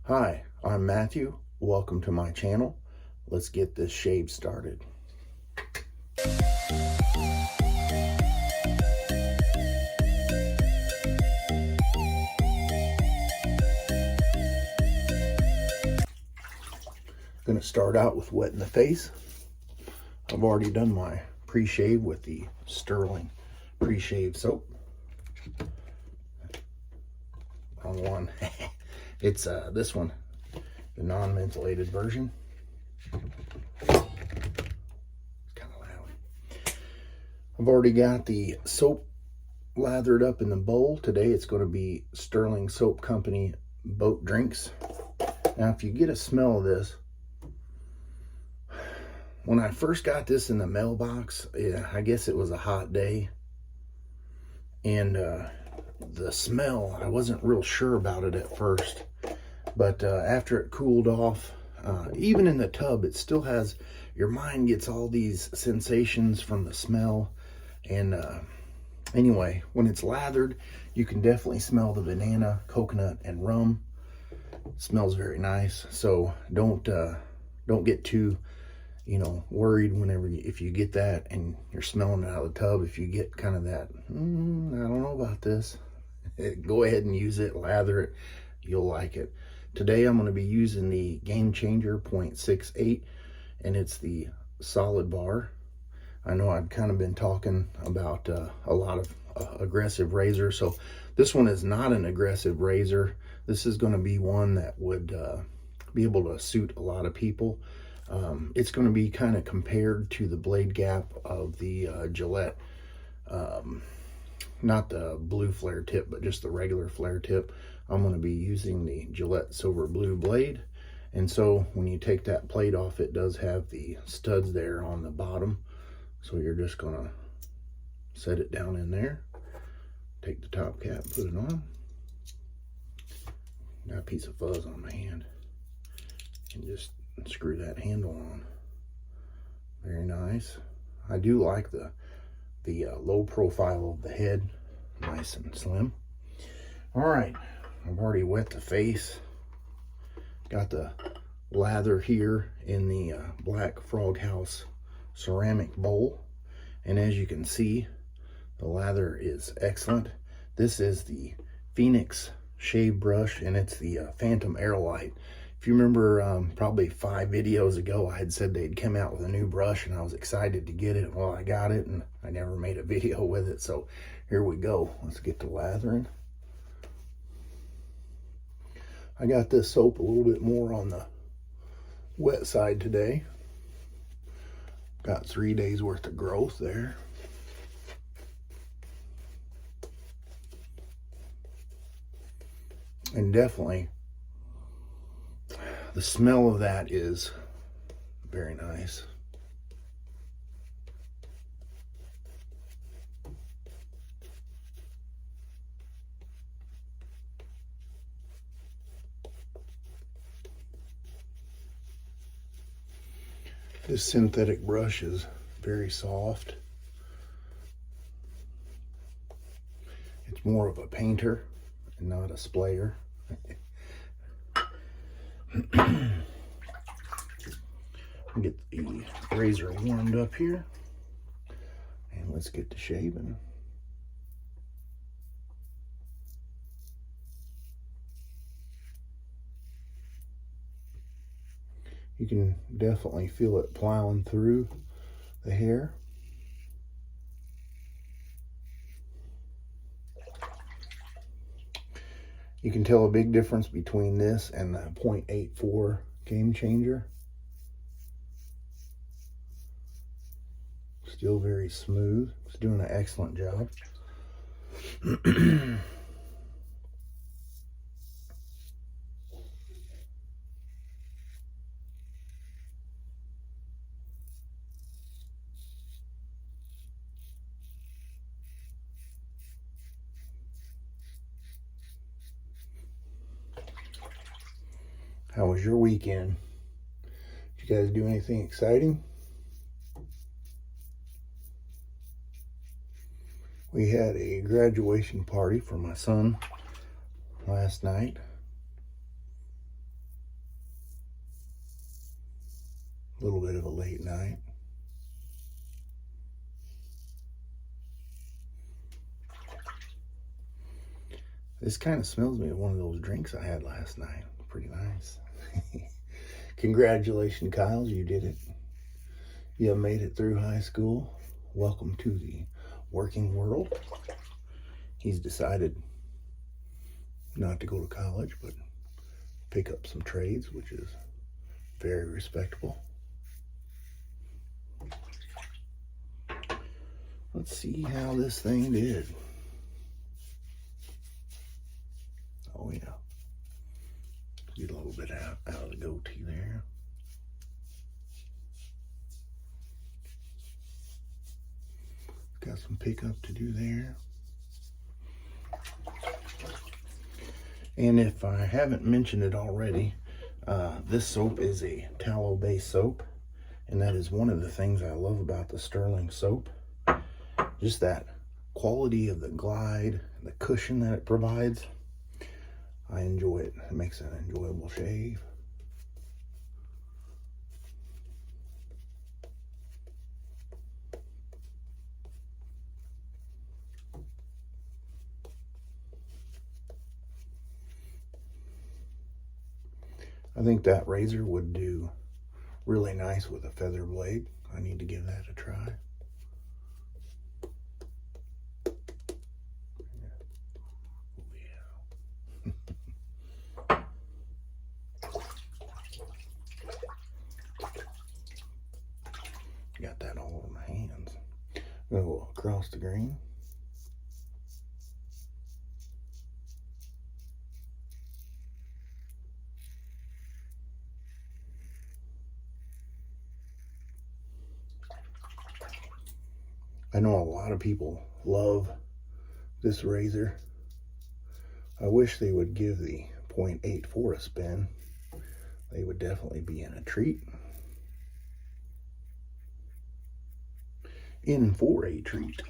Hi, I'm Matthew. Welcome to my channel. Let's get this shave started. Going to start out with wetting the face. I've already done my pre-shave with the Stirling pre-shave soap. Wrong one. It's this one, the non-mentholated version. It's kind of loud. I've already got the soap lathered up in the bowl. Today it's going to be Stirling Soap Company boat drinks. Now if you get a smell of this, when I first got this in the mailbox, I guess it was a hot day, and the smell, I wasn't real sure about it at first, but after it cooled off, even in the tub, it still has, your mind gets all these sensations from the smell. And anyway, when it's lathered, you can definitely smell the banana, coconut, and rum. It smells very nice. So don't get too worried whenever if you get that and you're smelling it out of the tub. If you get kind of that, I don't know about this, go ahead and use it, lather it, you'll like it. Today I'm going to be using the Gamechanger 0.68, and it's the solid bar. I know I've kind of been talking about a lot of aggressive razors, so this one is not an aggressive razor. This is going to be one that would be able to suit a lot of people. It's going to be kind of compared to the blade gap of the Gillette, not the blue flare tip, but just the regular flare tip. I'm going to be using the Gillette Silver Blue blade. And so when you take that plate off, it does have the studs there on the bottom. So you're just going to set it down in there, take the top cap, put it on. Got a piece of fuzz on my hand, and just screw that handle on. Very nice. I do like the low profile of the head, nice and slim. All right, I've already wet the face. Got the lather here in the Black Frog House ceramic bowl, and as you can see, the lather is excellent. This is the Phoenix shave brush, and it's the Phantom Aerolite. If you remember, probably 5 videos ago, I had said they'd come out with a new brush, and I was excited to get it. Well, I got it, and I never made a video with it, so here we go. Let's get to lathering. I got this soap a little bit more on the wet side today. Got 3 days worth of growth there. And definitely, the smell of that is very nice. This synthetic brush is very soft. It's more of a painter and not a splayer. Get the razor warmed up here, and let's get to shaving. You can definitely feel it plowing through the hair. You can tell a big difference between this and the 0.84 Gamechanger. Still very smooth. It's doing an excellent job. How was your weekend? Did you guys do anything exciting? We had a graduation party for my son last night. late night. This kind of smells me of one of those drinks I had last night. Pretty nice. Congratulations, Kyle, you did it. You made it through high school. Welcome to the working world. He's decided not to go to college, but pick up some trades, which is very respectable. Let's see how this thing did. Oh yeah. Get a little bit out of the goatee there. Got some pickup to do there. And if I haven't mentioned it already, this soap is a tallow-based soap, and that is one of the things I love about the Stirling soap. Just that quality of the glide, the cushion that it provides. I enjoy it. It makes an enjoyable shave. I think that razor would do really nice with a feather blade. I need to give that a try. Got that all over my hands. Go across the green. I know a lot of people love this razor. I wish they would give the 0.84 a spin. They would definitely be in a treat. In for a treat.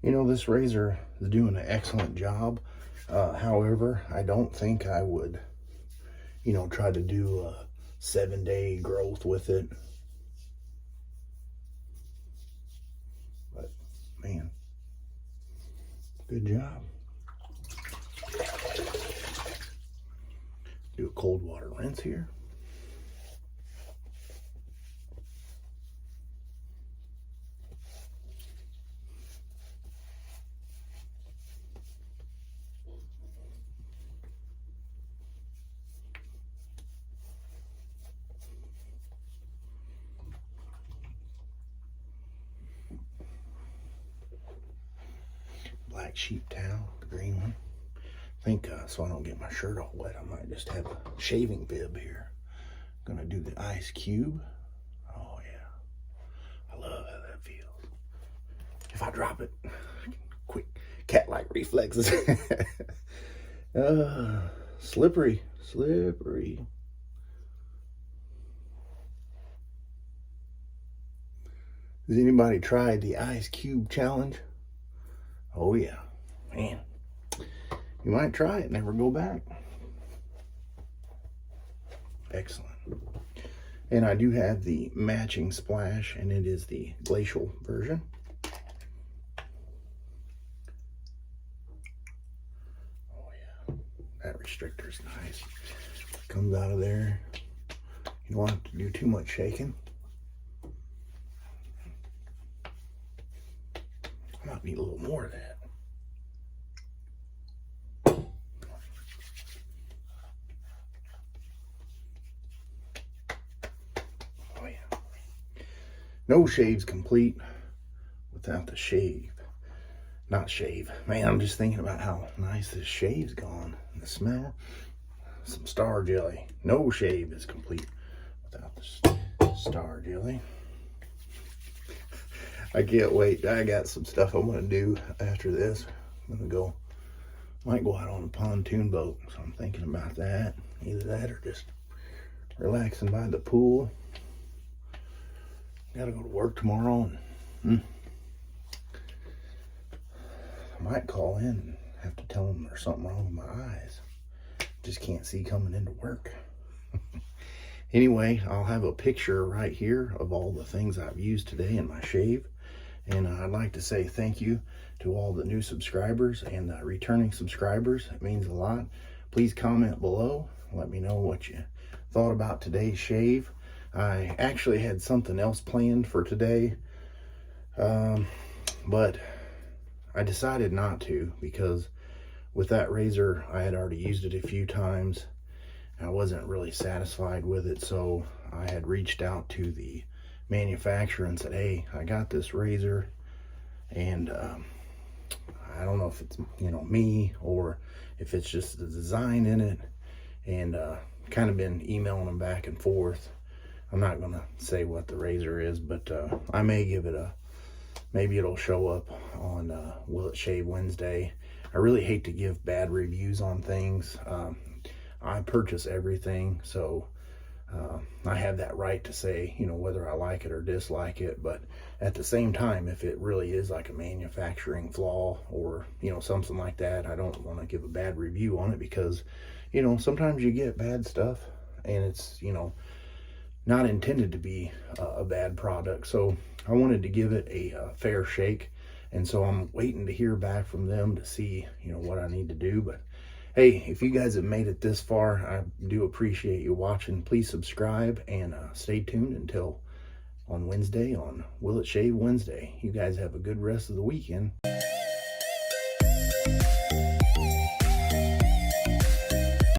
You know, this razor is doing an excellent job. However, I don't think I would, you know, try to do a 7-day growth with it. But, man, good job. Do a cold water rinse here. Black sheep towel, the green one. I think so I don't get my shirt all wet, I might just have a shaving bib here. Gonna do the ice cube. Oh yeah, I love how that feels. If I drop it, quick cat-like reflexes. Slippery, slippery. Has anybody tried the ice cube challenge? Oh yeah, man. You might try it, never go back. Excellent. And I do have the matching splash, and it is the glacial version. Oh yeah, that restrictor's nice. Comes out of there. You don't have to do too much shaking. I might need a little more of that. Oh yeah. No shave's complete without the shave. not shave. Man, I'm just thinking about how nice this shave's gone. The smell, some star jelly. No shave is complete without the star jelly. I can't wait. I got some stuff I'm gonna do after this. I'm gonna go, might go out on a pontoon boat. So I'm thinking about that. Either that or just relaxing by the pool. Gotta go to work tomorrow. And, I might call in and have to tell them there's something wrong with my eyes. Just can't see coming into work. Anyway, I'll have a picture right here of all the things I've used today in my shave. And I'd like to say thank you to all the new subscribers and returning subscribers. It means a lot. Please comment below. Let me know what you thought about today's shave. I actually had something else planned for today, but I decided not to, because with that razor, I had already used it a few times. I wasn't really satisfied with it, so I had reached out to the manufacturer and said, hey, I got this razor, and I don't know if it's, you know, me or if it's just the design in it, and kind of been emailing them back and forth. I'm not gonna say what the razor is, but I may give it maybe it'll show up on Will It Shave Wednesday. I really hate to give bad reviews on things. I purchase everything, so I have that right to say, you know, whether I like it or dislike it. But at the same time, if it really is like a manufacturing flaw or, you know, something like that, I don't want to give a bad review on it, because, you know, sometimes you get bad stuff and it's, you know, not intended to be a bad product. So I wanted to give it a fair shake, and so I'm waiting to hear back from them to see, you know, what I need to do. But hey, if you guys have made it this far, I do appreciate you watching. Please subscribe and stay tuned until on Wednesday on Will It Shave Wednesday. You guys have a good rest of the weekend.